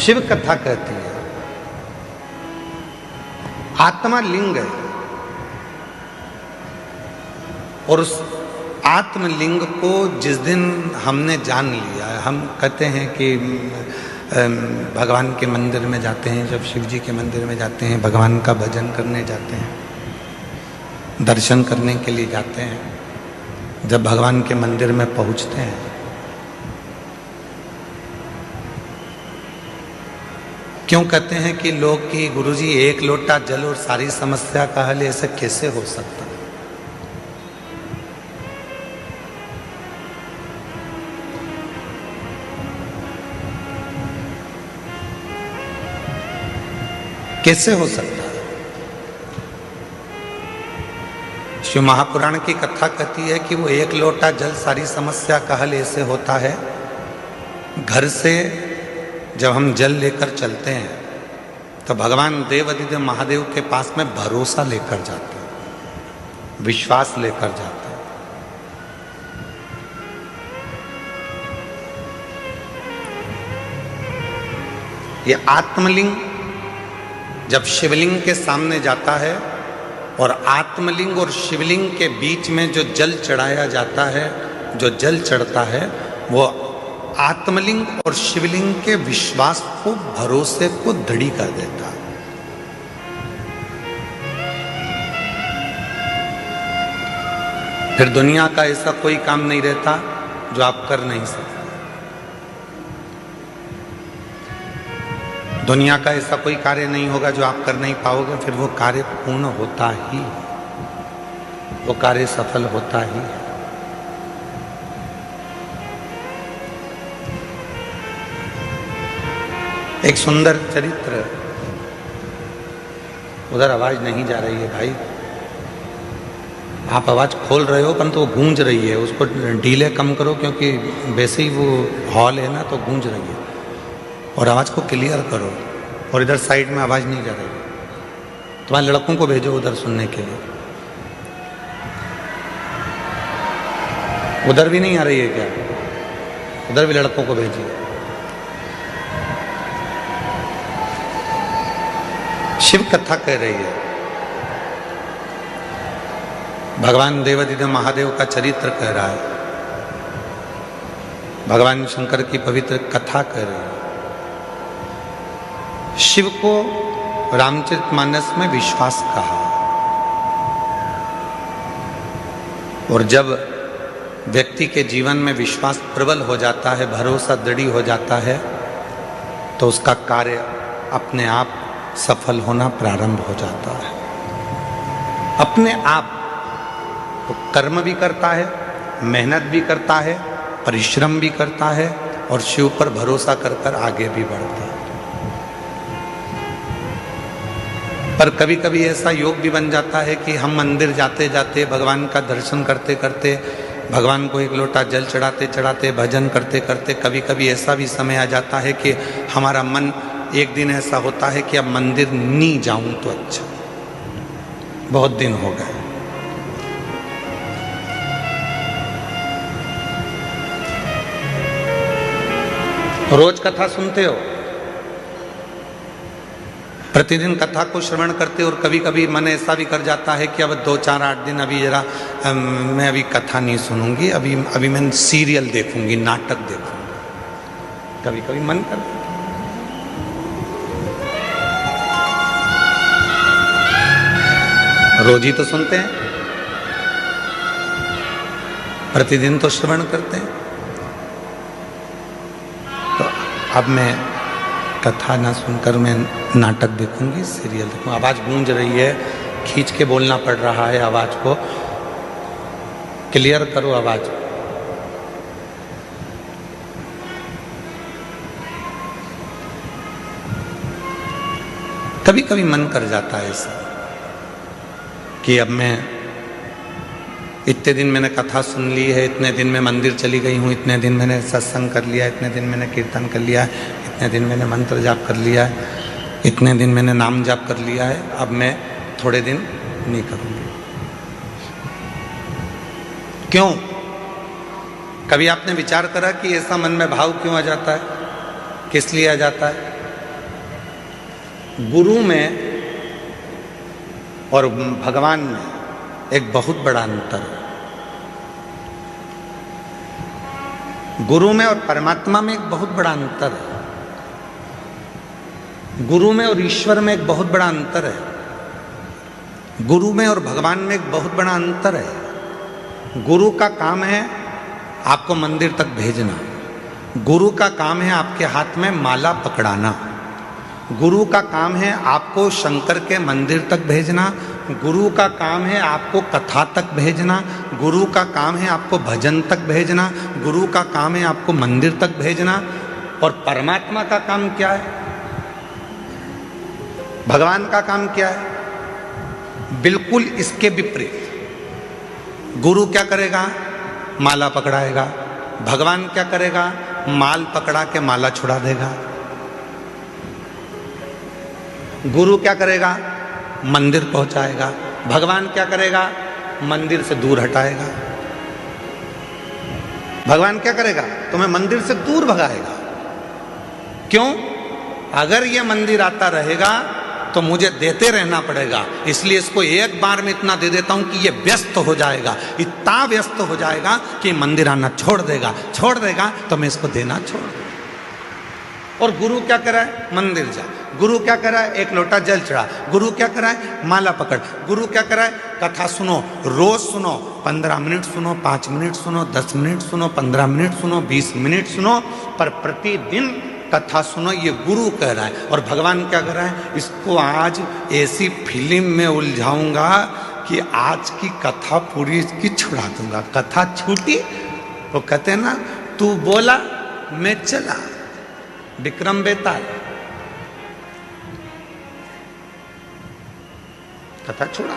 शिव कथा कहती है आत्मा लिंग है और उस आत्मलिंग को जिस दिन हमने जान लिया, हम कहते हैं कि भगवान के मंदिर में जाते हैं, जब शिव जी के मंदिर में जाते हैं, भगवान का भजन करने जाते हैं, दर्शन करने के लिए जाते हैं, जब भगवान के मंदिर में पहुंचते हैं क्यों कहते हैं कि लोग कि गुरुजी एक लोटा जल और सारी समस्या का हल, ऐसे कैसे हो सकता? कैसे हो सकता है? शिव महापुराण की कथा कहती है कि वो एक लोटा जल सारी समस्या का हल ऐसे होता है। घर से जब हम जल लेकर चलते हैं तो भगवान देवाधिदेव महादेव के पास में भरोसा लेकर जाते हैं, विश्वास लेकर जाते हैं। ये आत्मलिंग जब शिवलिंग के सामने जाता है और आत्मलिंग और शिवलिंग के बीच में जो जल चढ़ाया जाता है, जो जल चढ़ता है, वो आत्मलिंग और शिवलिंग के विश्वास को, भरोसे को दृढ़ कर देता है। फिर दुनिया का ऐसा कोई काम नहीं रहता जो आप कर नहीं सकते। दुनिया का ऐसा कोई कार्य नहीं होगा जो आप कर नहीं पाओगे, फिर वो कार्य पूर्ण होता ही, वो कार्य सफल होता ही है। एक सुंदर चरित्र, उधर आवाज नहीं जा रही है भाई, आप आवाज खोल रहे हो परंतु वो गूंज रही है, उसको डीले कम करो क्योंकि वैसे ही वो हॉल है ना तो गूंज रही है, और आवाज को क्लियर करो। और इधर साइड में आवाज नहीं जा रही, तुम्हारे लड़कों को भेजो उधर सुनने के लिए। उधर भी नहीं आ रही है क्या? उधर भी लड़कों को भेजिए। शिव कथा कह रही है, भगवान देवाधिदेव महादेव का चरित्र कह रहा है, भगवान शंकर की पवित्र कथा कह रही है। शिव को रामचरितमानस में विश्वास कहा, और जब व्यक्ति के जीवन में विश्वास प्रबल हो जाता है, भरोसा दृढ़ हो जाता है, तो उसका कार्य अपने आप सफल होना प्रारंभ हो जाता है। अपने आप तो कर्म भी करता है, मेहनत भी करता है, परिश्रम भी करता है, और शिव पर भरोसा कर कर आगे भी बढ़ता है। पर कभी कभी ऐसा योग भी बन जाता है कि हम मंदिर जाते जाते, भगवान का दर्शन करते करते, भगवान को एक लोटा जल चढ़ाते चढ़ाते, भजन करते करते, कभी कभी ऐसा भी समय आ जाता है कि हमारा मन, एक दिन ऐसा होता है कि अब मंदिर नहीं जाऊं तो अच्छा, बहुत दिन हो गए। रोज कथा सुनते हो, प्रतिदिन कथा को श्रवण करते हो, और कभी कभी मन ऐसा भी कर जाता है कि अब 2 4 8 दिन अभी जरा मैं अभी कथा नहीं सुनूंगी, अभी मैं सीरियल देखूंगी, नाटक देखूंगी, कभी कभी मन करता है। रोज ही तो सुनते हैं, प्रतिदिन तो श्रवण करते हैं, तो अब मैं कथा ना सुनकर मैं नाटक देखूंगी, सीरियल देखूंगी। आवाज गूंज रही है, खींच के बोलना पड़ रहा है, आवाज को क्लियर करो आवाज। कभी कभी मन कर जाता है ऐसा कि अब मैं इतने दिन मैंने कथा सुन ली है, इतने दिन मैं मंदिर चली गई हूँ, इतने दिन मैंने सत्संग कर लिया, इतने दिन मैंने कीर्तन कर लिया, इतने दिन मैंने मंत्र जाप कर लिया है, इतने दिन मैंने नाम जाप कर लिया है, अब मैं थोड़े दिन नहीं करूँगी। क्यों? कभी आपने विचार करा कि ऐसा मन में भाव क्यों आ जाता है? किस लिए आ जाता है? गुरु में और भगवान में एक बहुत बड़ा अंतर है। गुरु में और परमात्मा में एक बहुत बड़ा अंतर है। गुरु में और ईश्वर में एक बहुत बड़ा अंतर है। गुरु में और भगवान में एक बहुत बड़ा अंतर है। गुरु का काम है आपको मंदिर तक भेजना। गुरु का काम है आपके हाथ में माला पकड़ाना। गुरु का काम है आपको शंकर के मंदिर तक भेजना। गुरु का काम है आपको कथा तक भेजना। गुरु का काम है आपको भजन तक भेजना। गुरु का काम है आपको मंदिर तक भेजना। और परमात्मा का काम क्या है? भगवान का काम क्या है? बिल्कुल इसके विपरीत। गुरु क्या करेगा? माला पकड़ाएगा। भगवान क्या करेगा? माल पकड़ा के माला छुड़ा देगा। गुरु क्या करेगा? मंदिर पहुंचाएगा। भगवान क्या करेगा? मंदिर से दूर हटाएगा। भगवान क्या करेगा? तुम्हें मंदिर से दूर भगाएगा। क्यों? अगर ये मंदिर आता रहेगा तो मुझे देते रहना पड़ेगा, इसलिए इसको एक बार में इतना दे देता हूं कि ये व्यस्त हो जाएगा, इतना व्यस्त हो जाएगा कि मंदिर आना छोड़ देगा तो मैं इसको देना छोड़ दूंगा। और गुरु क्या करा है? मंदिर जा। गुरु क्या करा है? एक लोटा जल चढ़ा। गुरु क्या करा है? माला पकड़। गुरु क्या करा है? कथा सुनो, रोज सुनो, 15 मिनट सुनो, 5 मिनट सुनो, 10 मिनट सुनो, 15 मिनट सुनो, 20 मिनट सुनो, पर प्रतिदिन कथा सुनो, ये गुरु कह रहा है। और भगवान क्या कर रहा है? इसको आज ऐसी फिल्म में उलझाऊंगा कि आज की कथा पूरी इसकी छुड़ा दूंगा। कथा छूटी, वो कहते हैं ना, तू बोला मैं चला, विक्रम बेताल। कथा छुड़ा।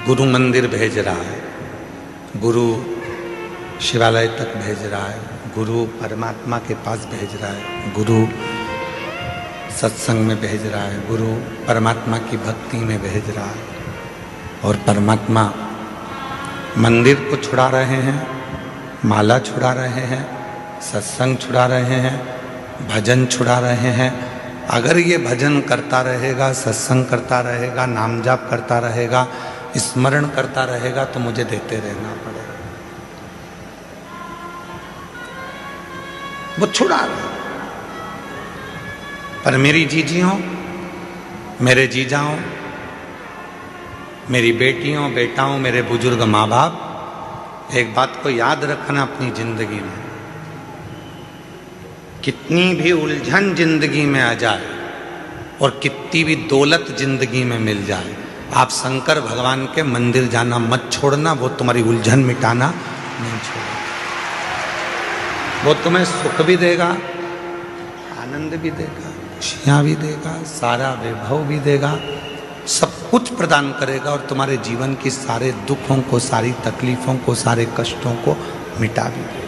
गुरु मंदिर भेज रहा है, गुरु शिवालय तक भेज रहा है, गुरु परमात्मा के पास भेज रहा है, गुरु सत्संग में भेज रहा है, गुरु परमात्मा की भक्ति में भेज रहा है। और परमात्मा मंदिर को छुड़ा रहे हैं, माला छुड़ा रहे हैं, सत्संग छुड़ा रहे हैं, भजन छुड़ा रहे हैं। अगर ये भजन करता रहेगा, सत्संग करता रहेगा, नाम जाप करता रहेगा, स्मरण करता रहेगा तो मुझे देते रहना पड़ेगा। वो छुड़ा रहा। पर मेरी जीजियों, मेरे जीजाओं, मेरी बेटियों, बेटाओं, मेरे बुजुर्ग माँ बाप, एक बात को याद रखना अपनी जिंदगी में, कितनी भी उलझन जिंदगी में आ जाए और कितनी भी दौलत जिंदगी में मिल जाए, आप शंकर भगवान के मंदिर जाना मत छोड़ना। वो तुम्हारी उलझन मिटाना नहीं छोड़ेगा। वो तुम्हें सुख भी देगा, आनंद भी देगा, खुशियाँ भी देगा, सारा वैभव भी देगा, सब कुछ प्रदान करेगा और तुम्हारे जीवन की सारे दुखों को, सारी तकलीफों को, सारे कष्टों को मिटा भी देगा।